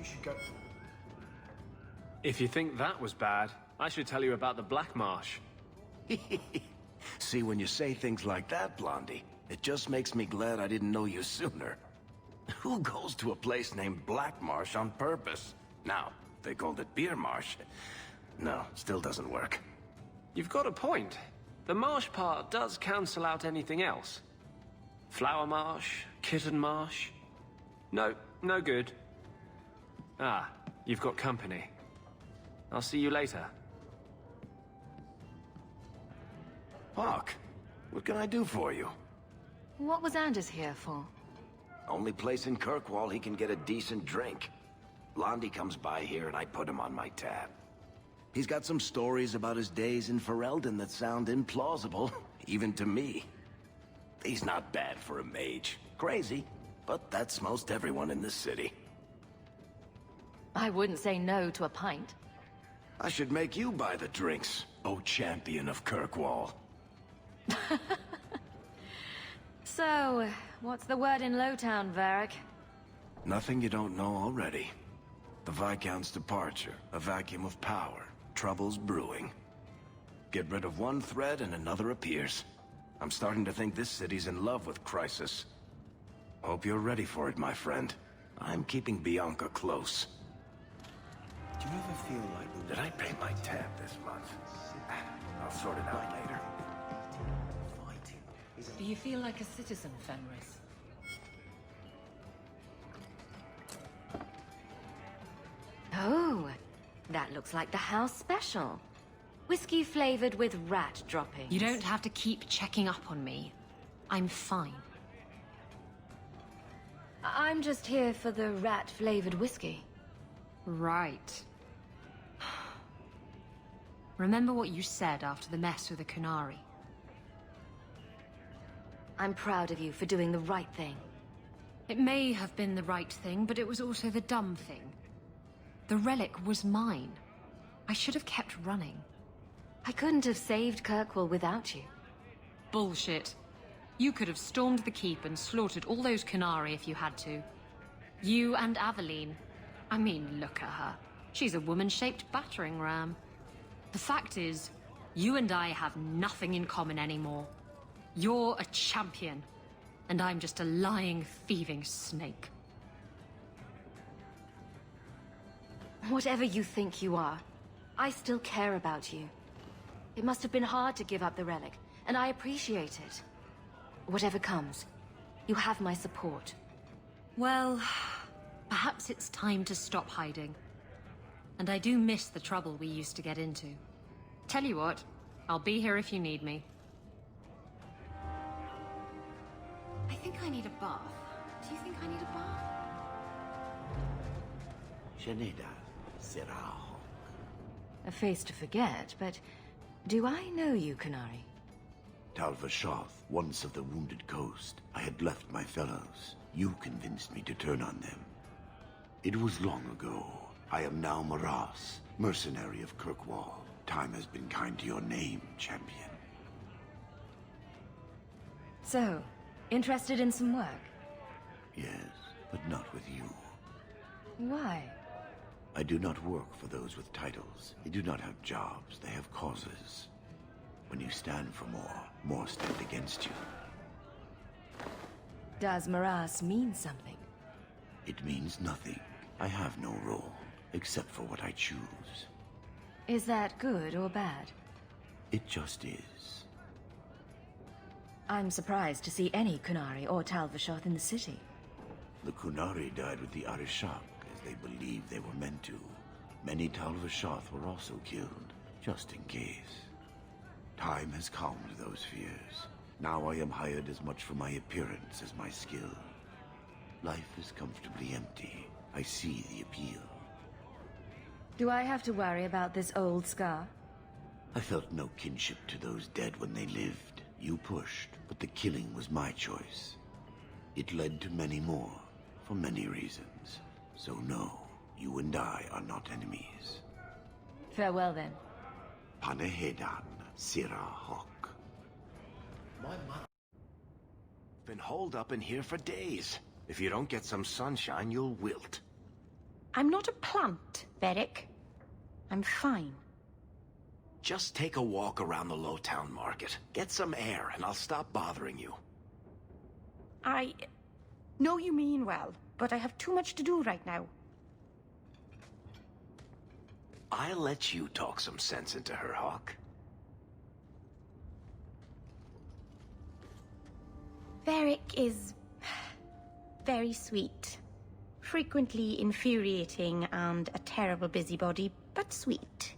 you should go... If you think that was bad, I should tell you about the Black Marsh. See, when you say things like that, Blondie, it just makes me glad I didn't know you sooner. Who goes to a place named Black Marsh on purpose? Now, if they called it Beer Marsh. No, still doesn't work. You've got a point. The marsh part does cancel out anything else. Flower Marsh, Kitten Marsh. No, no good. Ah, you've got company. I'll see you later. Hawk, what can I do for you? What was Anders here for? Only place in Kirkwall he can get a decent drink. Blondie comes by here and I put him on my tab. He's got some stories about his days in Ferelden that sound implausible, even to me. He's not bad for a mage. Crazy, but that's most everyone in this city. I wouldn't say no to a pint. I should make you buy the drinks, oh champion of Kirkwall. So, what's the word in Lowtown, Varric? Nothing you don't know already. The Viscount's departure, a vacuum of power, troubles brewing. Get rid of one thread and another appears. I'm starting to think this city's in love with Crisis. Hope you're ready for it, my friend. I'm keeping Bianca close. Do you ever feel like... Did I pay my tab this month? I'll sort it out later. Do you feel like a citizen, Fenris? Oh, that looks like the house special. Whiskey flavored with rat droppings. You don't have to keep checking up on me. I'm fine. I'm just here for the rat-flavored whiskey. Right. Remember what you said after the mess with the Kunari. I'm proud of you for doing the right thing. It may have been the right thing, but it was also the dumb thing. The relic was mine. I should have kept running. I couldn't have saved Kirkwall without you. Bullshit. You could have stormed the keep and slaughtered all those Kunari if you had to. You and Aveline. I mean, look at her. She's a woman-shaped battering ram. The fact is, you and I have nothing in common anymore. You're a champion, and I'm just a lying, thieving snake. Whatever you think you are, I still care about you. It must have been hard to give up the relic, and I appreciate it. Whatever comes, you have my support. Well, perhaps it's time to stop hiding. And I do miss the trouble we used to get into. Tell you what, I'll be here if you need me. I think I need a bath. Do you think I need a bath? Shanida, Sirao. A face to forget, but do I know you, Kunari? Talvashoth, once of the Wounded Coast. I had left my fellows. You convinced me to turn on them. It was long ago. I am now Maras, mercenary of Kirkwall. Time has been kind to your name, champion. So, interested in some work? Yes, but not with you. Why? I do not work for those with titles. They do not have jobs, they have causes. When you stand for more, more stand against you. Does Maras mean something? It means nothing. I have no role, except for what I choose. Is that good or bad? It just is. I'm surprised to see any Kunari or Talvashoth in the city. The Kunari died with the Arishak, as they believed they were meant to. Many Talvashoth were also killed, just in case. Time has calmed those fears. Now I am hired as much for my appearance as my skill. Life is comfortably empty. I see the appeal. Do I have to worry about this old scar? I felt no kinship to those dead when they lived. You pushed, but the killing was my choice. It led to many more, for many reasons. So no, you and I are not enemies. Farewell then. Panehedan, Sira Hawk. My mother... Been holed up in here for days. If you don't get some sunshine, you'll wilt. I'm not a plant, Varric. I'm fine. Just take a walk around the Lowtown Market. Get some air, and I'll stop bothering you. I know you mean well, but I have too much to do right now. I'll let you talk some sense into her, Hawk. Varric is very sweet. Frequently infuriating and a terrible busybody, but sweet.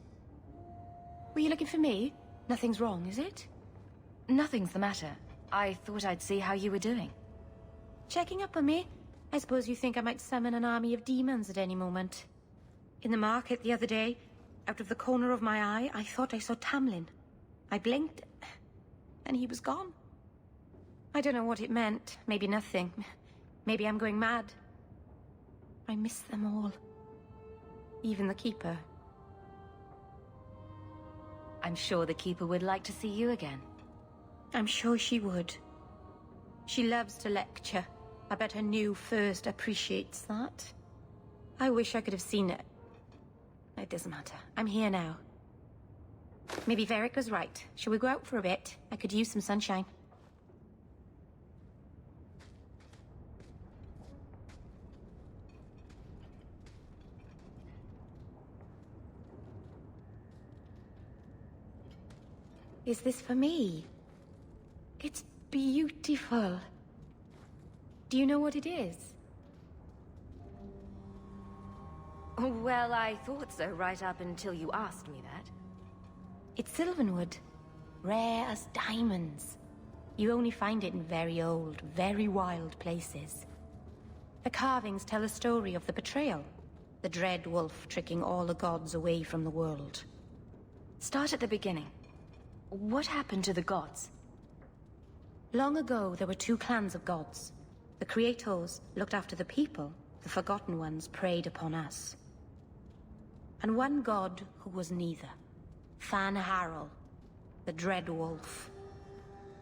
Were you looking for me? Nothing's wrong, is it? Nothing's the matter. I thought I'd see how you were doing. Checking up on me? I suppose you think I might summon an army of demons at any moment. In the market the other day, out of the corner of my eye, I thought I saw Tamlin. I blinked, and he was gone. I don't know what it meant. Maybe nothing. Maybe I'm going mad. I miss them all. Even the Keeper. I'm sure the Keeper would like to see you again. I'm sure she would. She loves to lecture. I bet her new first appreciates that. I wish I could have seen it. It doesn't matter. I'm here now. Maybe Varric was right. Shall we go out for a bit? I could use some sunshine. Is this for me? It's beautiful. Do you know what it is? Well, I thought so right up until you asked me that. It's sylvanwood. Rare as diamonds. You only find it in very old, very wild places. The carvings tell a story of the betrayal. The dread wolf tricking all the gods away from the world. Start at the beginning. What happened to the gods? Long ago, there were two clans of gods. The Creators looked after the people. The Forgotten Ones preyed upon us. And one god who was neither. Fan Harel, the Dread Wolf.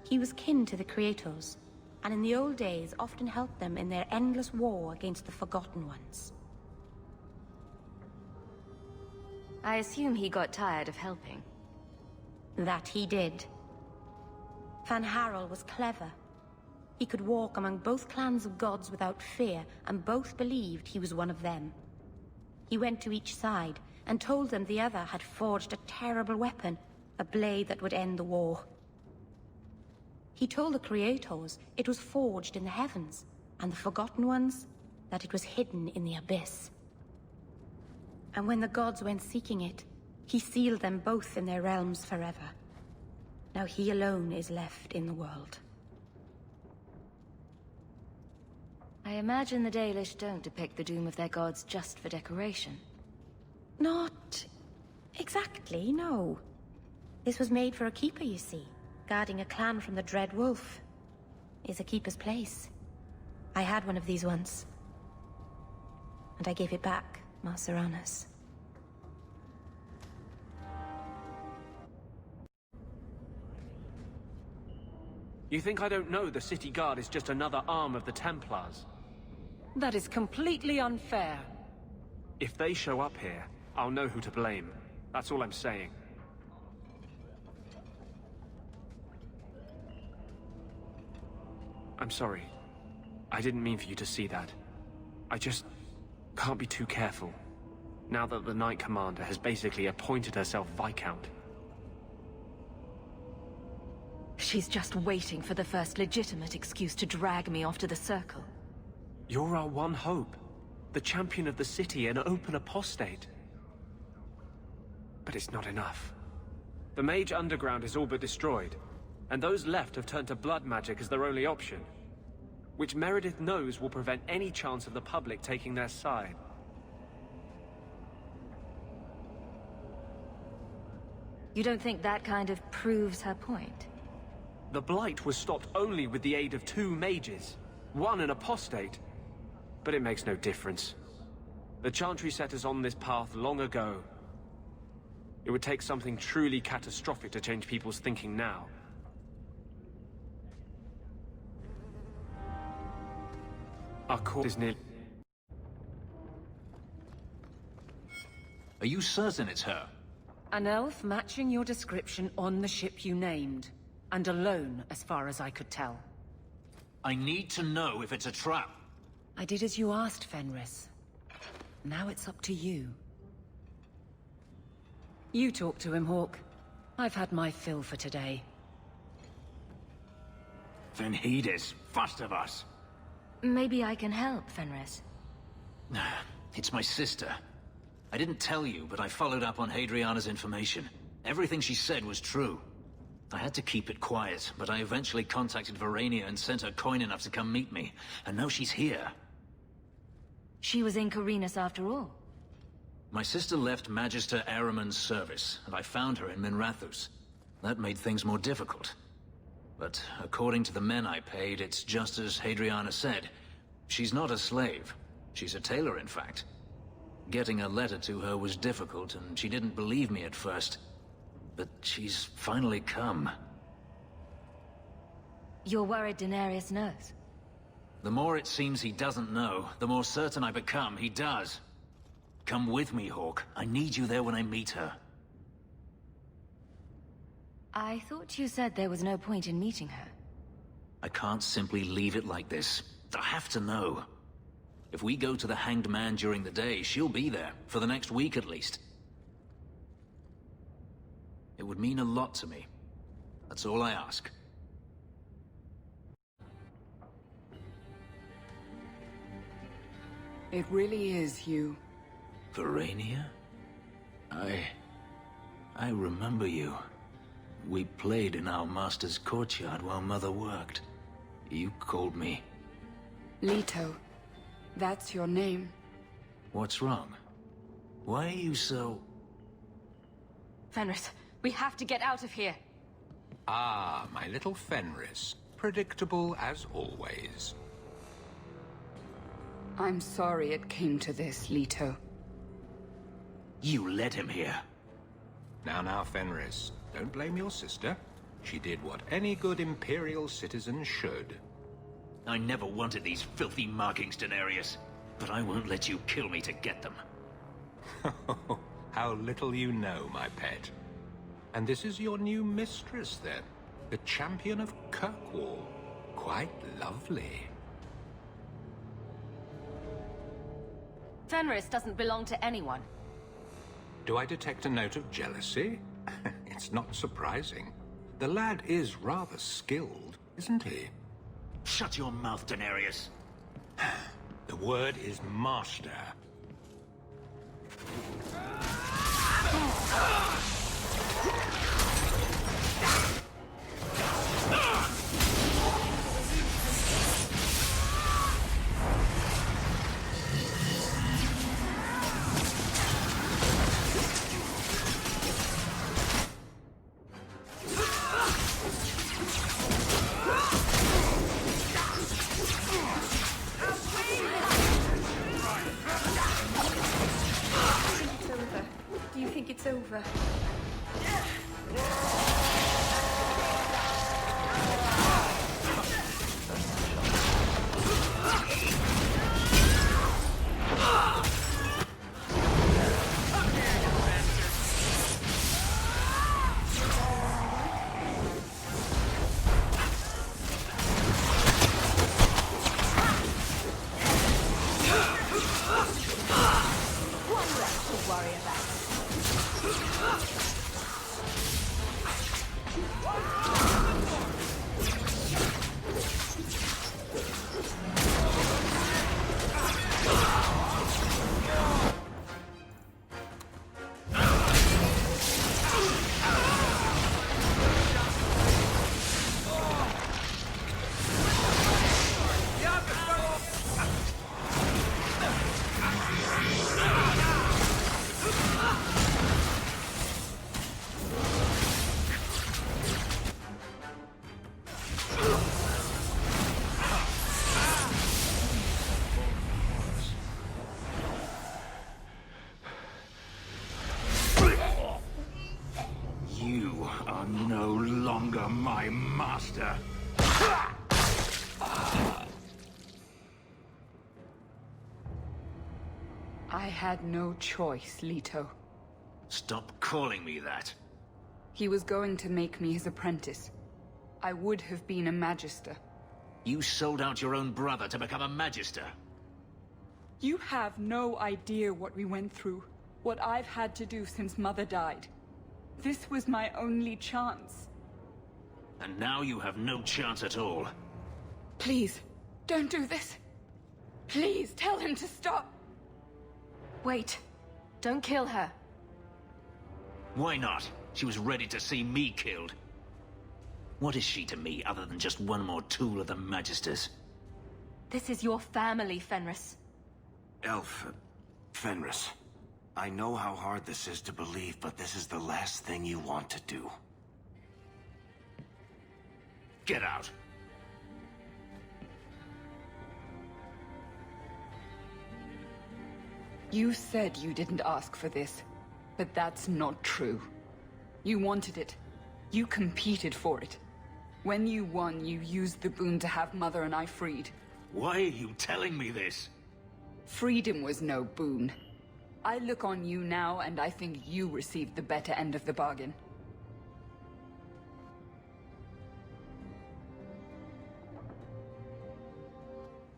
He was kin to the Creators, and in the old days often helped them in their endless war against the Forgotten Ones. I assume he got tired of helping. That he did. Fan Harel was clever. He could walk among both clans of gods without fear, and both believed he was one of them. He went to each side, and told them the other had forged a terrible weapon, a blade that would end the war. He told the Creators it was forged in the heavens, and the Forgotten Ones that it was hidden in the abyss. And when the gods went seeking it, he sealed them both in their realms forever. Now he alone is left in the world. I imagine the Dalish don't depict the doom of their gods just for decoration. Not exactly, no. This was made for a keeper, you see. Guarding a clan from the Dread Wolf is a keeper's place. I had one of these once. And I gave it back, Mar Serranus. You think I don't know the city guard is just another arm of the Templars? That is completely unfair. If they show up here, I'll know who to blame. That's all I'm saying. I'm sorry. I didn't mean for you to see that. I just can't be too careful, now that the Knight Commander has basically appointed herself Viscount. She's just waiting for the first legitimate excuse to drag me off to the Circle. You're our one hope. The champion of the city, an open apostate. But it's not enough. The Mage Underground is all but destroyed, and those left have turned to blood magic as their only option, which Meredith knows will prevent any chance of the public taking their side. You don't think that kind of proves her point? The Blight was stopped only with the aid of 2 mages, one an apostate. But it makes no difference. The Chantry set us on this path long ago. It would take something truly catastrophic to change people's thinking now. Our court is near. Are you certain it's her? An elf matching your description on the ship you named. And alone, as far as I could tell. I need to know if it's a trap. I did as you asked, Fenris. Now it's up to you. You talk to him, Hawk. I've had my fill for today. Venhedis, first of us. Maybe I can help, Fenris. It's my sister. I didn't tell you, but I followed up on Hadriana's information. Everything she said was true. I had to keep it quiet, but I eventually contacted Verania and sent her coin enough to come meet me. And now she's here. She was in Carinus after all. My sister left Magister Ahriman's service, and I found her in Minrathous. That made things more difficult. But according to the men I paid, it's just as Hadriana said. She's not a slave. She's a tailor, in fact. Getting a letter to her was difficult, and she didn't believe me at first. But she's finally come. You're worried Daenerys knows? The more it seems he doesn't know, the more certain I become he does. Come with me, Hawk. I need you there when I meet her. I thought you said there was no point in meeting her. I can't simply leave it like this. I have to know. If we go to the Hanged Man during the day, she'll be there, for the next week at least. It would mean a lot to me. That's all I ask. It really is you. Verania? I remember you. We played in our master's courtyard while Mother worked. You called me. Leto. That's your name. What's wrong? Why are you so... Fenris, we have to get out of here. Ah, my little Fenris. Predictable as always. I'm sorry it came to this, Leto. You led him here. Now, Fenris. Don't blame your sister. She did what any good Imperial citizen should. I never wanted these filthy markings, Daenerys. But I won't let you kill me to get them. How little you know, my pet. And this is your new mistress, then? The champion of Kirkwall. Quite lovely. Fenris doesn't belong to anyone. Do I detect a note of jealousy? It's not surprising. The lad is rather skilled, isn't he? Shut your mouth, Daenerys. The word is master. It's over. You are no longer my master. I had no choice, Leto. Stop calling me that. He was going to make me his apprentice. I would have been a magister. You sold out your own brother to become a magister. You have no idea what we went through. What I've had to do since Mother died. This was my only chance. And now you have no chance at all. Please, don't do this. Please, tell him to stop. Wait. Don't kill her. Why not? She was ready to see me killed. What is she to me other than just one more tool of the Magisters? This is your family, Fenris. Elf, Fenris. I know how hard this is to believe, but this is the last thing you want to do. Get out. You said you didn't ask for this, but that's not true. You wanted it. You competed for it. When you won, you used the boon to have Mother and I freed. Why are you telling me this? Freedom was no boon. I look on you now, and I think you received the better end of the bargain.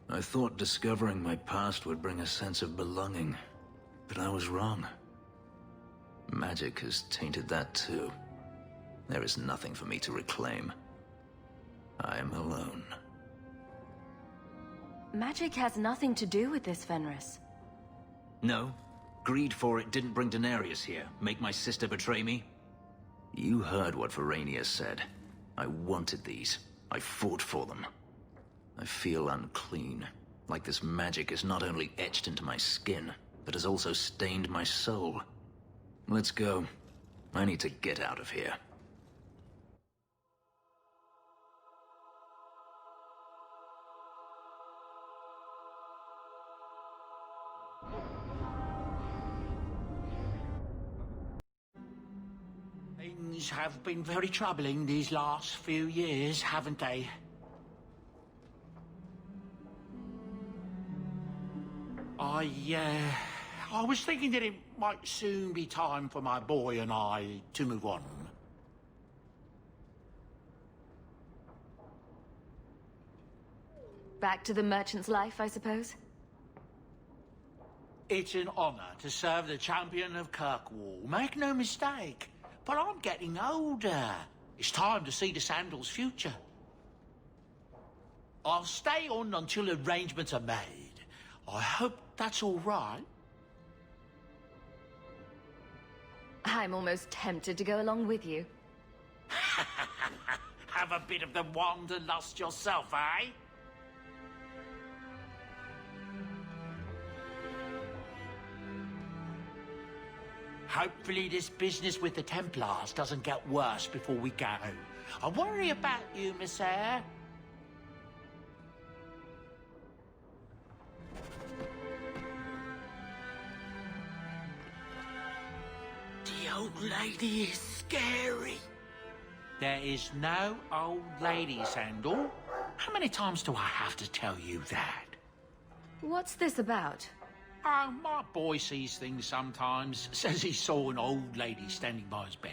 I thought discovering my past would bring a sense of belonging, but I was wrong. Magic has tainted that too. There is nothing for me to reclaim. I am alone. Magic has nothing to do with this, Fenris. No. Greed for it didn't bring Daenerys here, make my sister betray me. You heard what Varania said. I wanted these. I fought for them. I feel unclean, like this magic is not only etched into my skin, but has also stained my soul. Let's go. I need to get out of here. Things have been very troubling these last few years, haven't they? I was thinking that it might soon be time for my boy and I to move on. Back to the merchant's life, I suppose? It's an honor to serve the champion of Kirkwall, make no mistake. But I'm getting older. It's time to see the Sandals' future. I'll stay on until arrangements are made. I hope that's all right. I'm almost tempted to go along with you. Have a bit of the wanderlust yourself, eh? Hopefully this business with the Templars doesn't get worse before we go. I worry about you, Miss Eyre. The old lady is scary. There is no old lady, Sandal. How many times do I have to tell you that? What's this about? Oh, my boy sees things sometimes. Says he saw an old lady standing by his bed.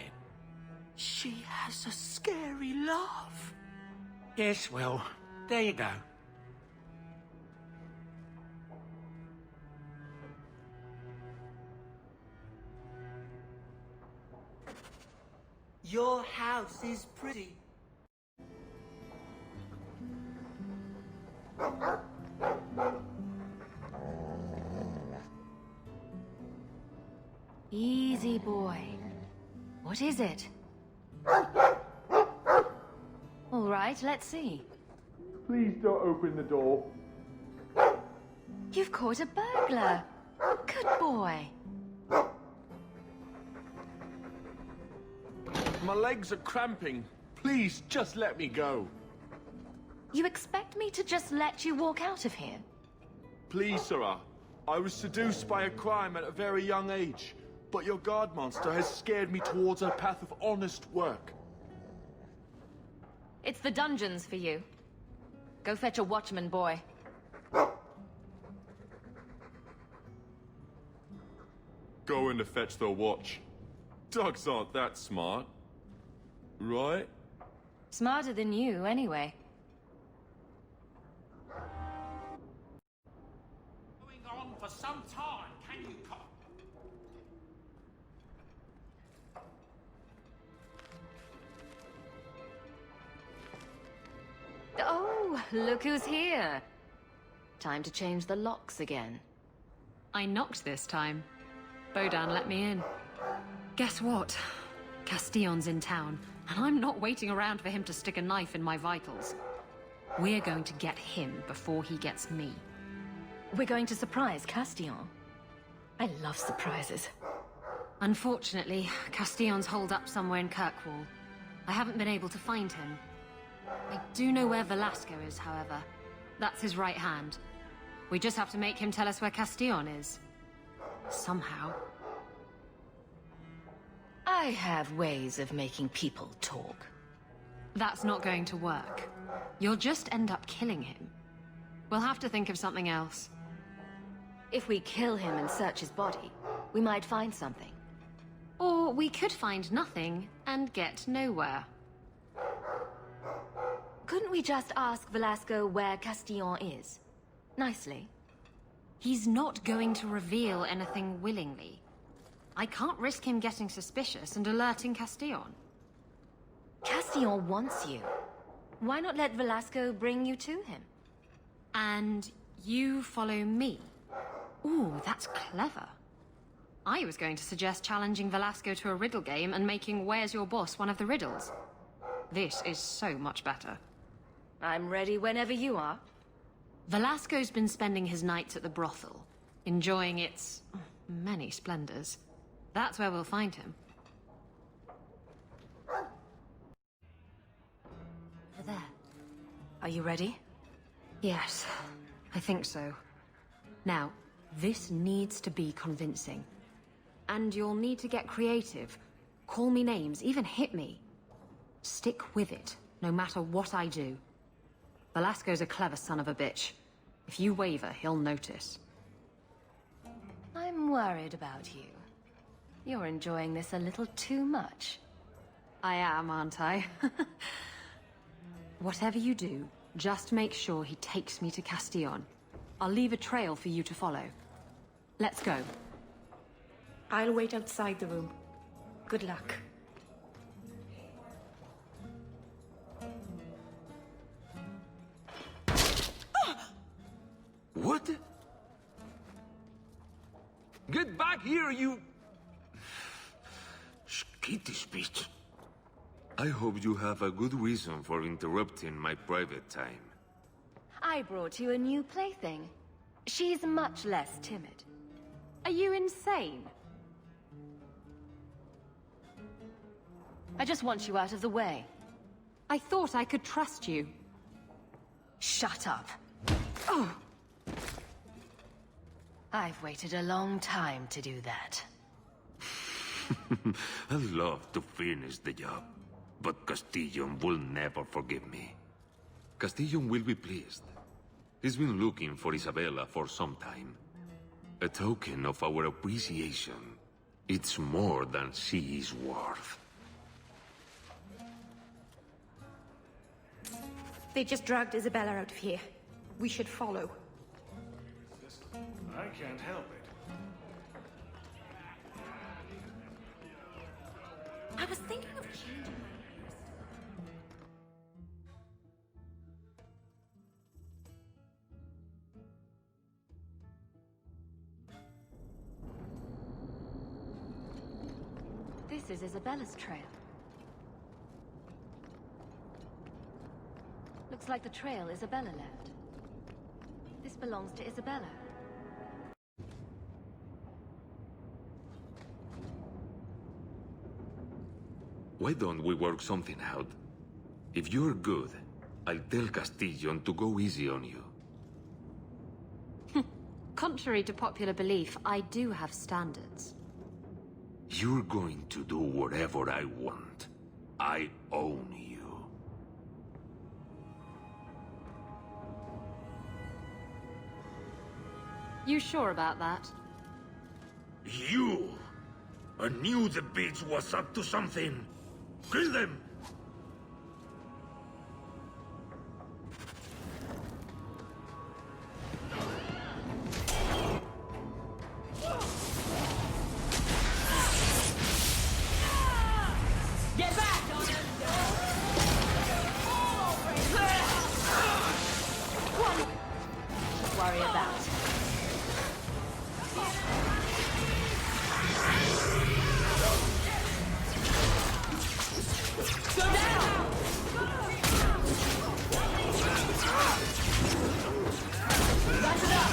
She has a scary laugh. Yes, well, there you go. Your house is pretty. Easy, boy. What is it? All right, let's see. Please don't open the door. You've caught a burglar. Good boy. My legs are cramping. Please, just let me go. You expect me to just let you walk out of here? Please, Sarah. I was seduced by a crime at a very young age, but your guard monster has scared me towards a path of honest work. It's the dungeons for you. Go fetch a watchman, boy. Going to fetch the watch. Dogs aren't that smart. Right? Smarter than you, anyway. Going on for some time, can you Oh, look who's here. Time to change the locks again. I knocked this time. Bodan let me in. Guess what? Castillon's in town, and I'm not waiting around for him to stick a knife in my vitals. We're going to get him before he gets me. We're going to surprise Castillon. I love surprises. Unfortunately, Castillon's holed up somewhere in Kirkwall. I haven't been able to find him. I do know where Velasco is, however. That's his right hand. We just have to make him tell us where Castillon is. Somehow. I have ways of making people talk. That's not going to work. You'll just end up killing him. We'll have to think of something else. If we kill him and search his body, we might find something. Or we could find nothing and get nowhere. Couldn't we just ask Velasco where Castillon is? Nicely. He's not going to reveal anything willingly. I can't risk him getting suspicious and alerting Castillon. Castillon wants you. Why not let Velasco bring you to him? And you follow me? Ooh, that's clever. I was going to suggest challenging Velasco to a riddle game and making Where's Your Boss one of the riddles. This is so much better. I'm ready whenever you are. Velasco's been spending his nights at the brothel, enjoying its many splendors. That's where we'll find him. Over there. Are you ready? Yes, I think so. Now, this needs to be convincing. And you'll need to get creative. Call me names, even hit me. Stick with it, no matter what I do. Velasco's a clever son of a bitch. If you waver, he'll notice. I'm worried about you. You're enjoying this a little too much. I am, aren't I? Whatever you do, just make sure he takes me to Castillon. I'll leave a trail for you to follow. Let's go. I'll wait outside the room. Good luck. What? Get back here, you... skittish bitch. I hope you have a good reason for interrupting my private time. I brought you a new plaything. She's much less timid. Are you insane? I just want you out of the way. I thought I could trust you. Shut up. Oh! I've waited a long time to do that. I'd love to finish the job, but Castillon will never forgive me. Castillon will be pleased. He's been looking for Isabella for some time. A token of our appreciation. It's more than she is worth. They just dragged Isabella out of here. We should follow. I can't help it. I was thinking of changing my This is Isabella's trail. Looks like the trail Isabella left. This belongs to Isabella. Why don't we work something out? If you're good, I'll tell Castillon to go easy on you. Contrary to popular belief, I do have standards. You're going to do whatever I want. I own you. You sure about that? You! I knew the bitch was up to something. Kill them! Get back! What worry about? Go down! Rise it up!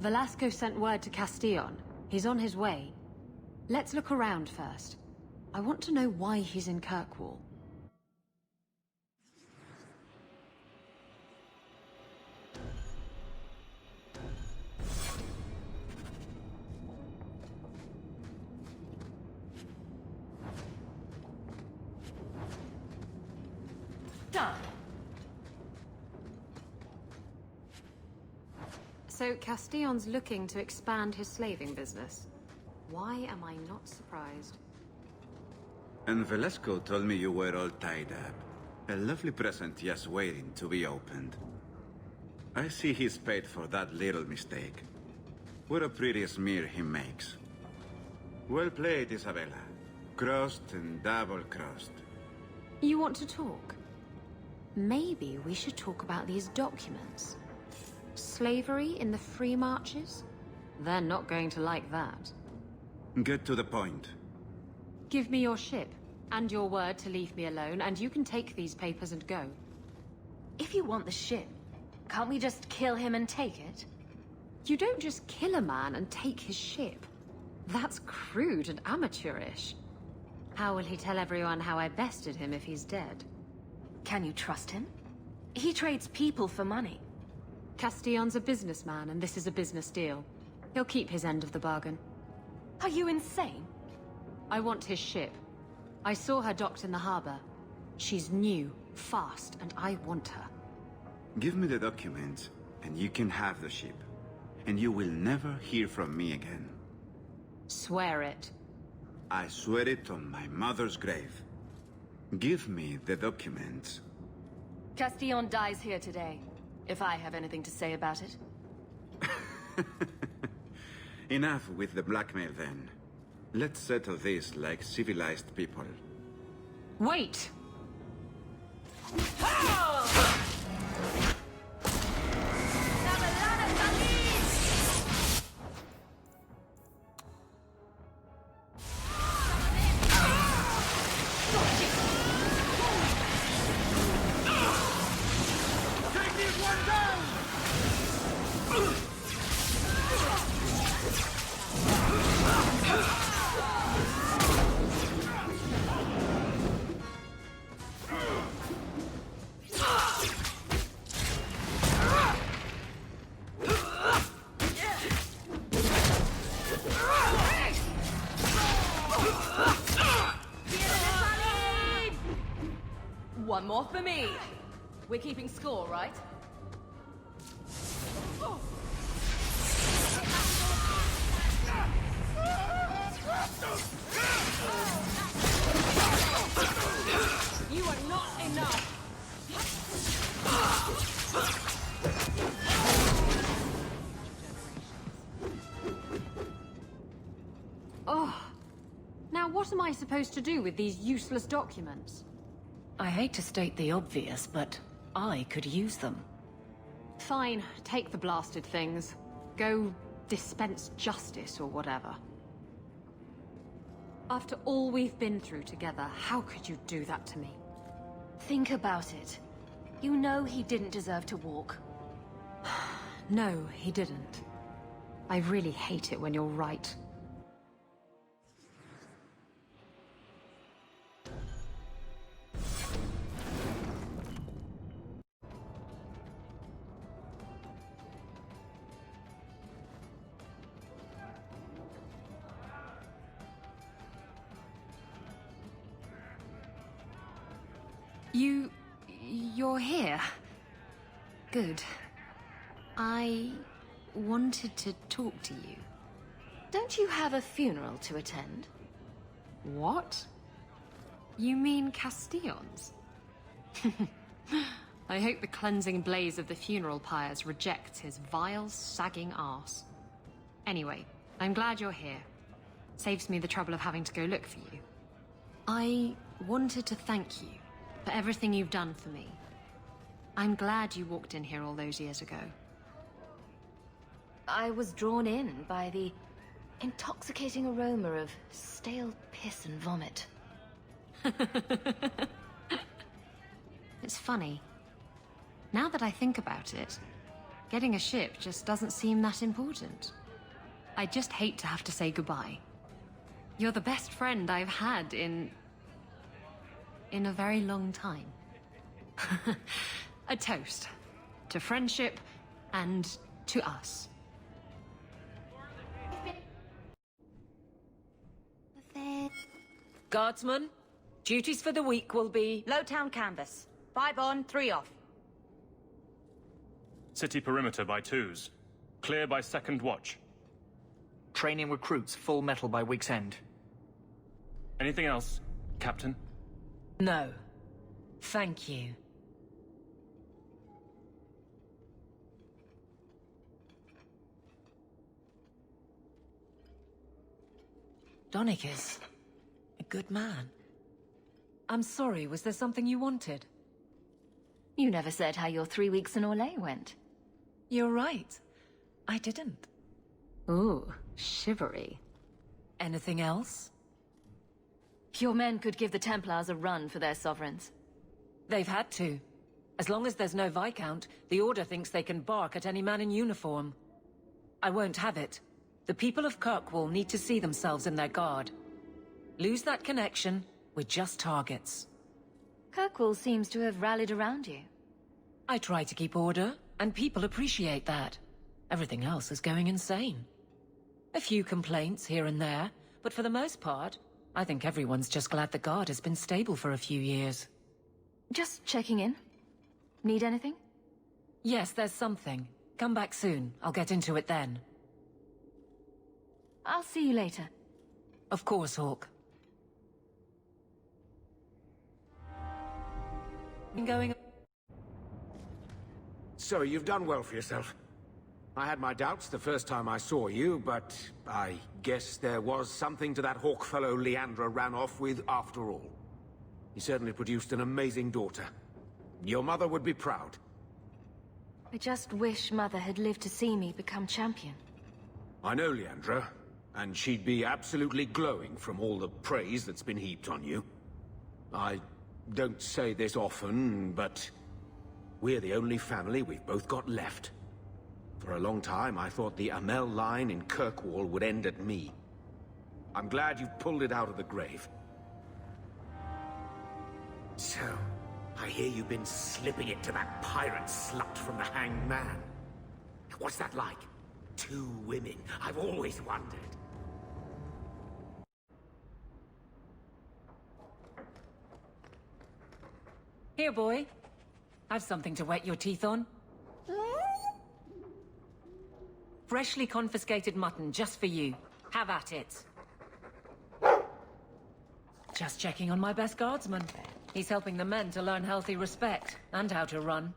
Velasco sent word to Castillon. He's on his way. Let's look around first. I want to know why he's in Kirkwall. Done. So Castillon's looking to expand his slaving business. Why am I not surprised? And Velasco told me you were all tied up. A lovely present just waiting to be opened. I see he's paid for that little mistake. What a pretty smear he makes. Well played, Isabella. Crossed and double-crossed. You want to talk? Maybe we should talk about these documents. Slavery in the free marches? They're not going to like that. Get to the point. Give me your ship, and your word to leave me alone, and you can take these papers and go. If you want the ship, can't we just kill him and take it? You don't just kill a man and take his ship. That's crude and amateurish. How will he tell everyone how I bested him if he's dead? Can you trust him? He trades people for money. Castillon's a businessman, and this is a business deal. He'll keep his end of the bargain. Are you insane? I want his ship. I saw her docked in the harbor. She's new, fast, and I want her. Give me the documents, and you can have the ship. And you will never hear from me again. Swear it. I swear it on my mother's grave. Give me the documents. Castillon dies here today, if I have anything to say about it. Enough with the blackmail, then. Let's settle this like civilized people. Wait! One more for me. We're keeping score, right? You are not enough. Oh. Now what am I supposed to do with these useless documents? I hate to state the obvious, but I could use them. Fine, take the blasted things. Go dispense justice or whatever. After all we've been through together, how could you do that to me? Think about it. You know he didn't deserve to walk. No, he didn't. I really hate it when you're right. You're here. Good. I wanted to talk to you. Don't you have a funeral to attend? What? You mean Castillon's? I hope the cleansing blaze of the funeral pyres rejects his vile, sagging arse. Anyway, I'm glad you're here. Saves me the trouble of having to go look for you. I wanted to thank you for everything you've done for me. I'm glad you walked in here all those years ago. I was drawn in by the intoxicating aroma of stale piss and vomit. It's funny. Now that I think about it, getting a ship just doesn't seem that important. I just hate to have to say goodbye. You're the best friend I've had in a very long time. A toast to friendship and to us. Guardsman, duties for the week will be... Lowtown canvas. 5 on, 3 off. City perimeter by 2s. Clear by 2nd watch. Training recruits full metal by week's end. Anything else, Captain? No. Thank you. Donnick is a good man. I'm sorry, was there something you wanted? You never said how your 3 weeks in Orlais went. You're right. I didn't. Ooh, shivery. Anything else? Your men could give the Templars a run for their sovereigns. They've had to. As long as there's no Viscount, the Order thinks they can bark at any man in uniform. I won't have it. The people of Kirkwall need to see themselves in their guard. Lose that connection, we're just targets. Kirkwall seems to have rallied around you. I try to keep order, and people appreciate that. Everything else is going insane. A few complaints here and there, but for the most part, I think everyone's just glad the guard has been stable for a few years. Just checking in. Need anything? Yes, there's something. Come back soon. I'll get into it then. I'll see you later. Of course, Hawk. Going... So, you've done well for yourself. I had my doubts the first time I saw you, but I guess there was something to that hawk fellow Leandra ran off with after all. He certainly produced an amazing daughter. Your mother would be proud. I just wish Mother had lived to see me become champion. I know Leandra, and she'd be absolutely glowing from all the praise that's been heaped on you. I don't say this often, but we're the only family we've both got left. For a long time, I thought the Amel line in Kirkwall would end at me. I'm glad you've pulled it out of the grave. So, I hear you've been slipping it to that pirate slut from the Hanged Man. What's that like? 2 women. I've always wondered. Here, boy. I've something to wet your teeth on. Freshly confiscated mutton, just for you. Have at it. Just checking on my best guardsman. He's helping the men to learn healthy respect, and how to run.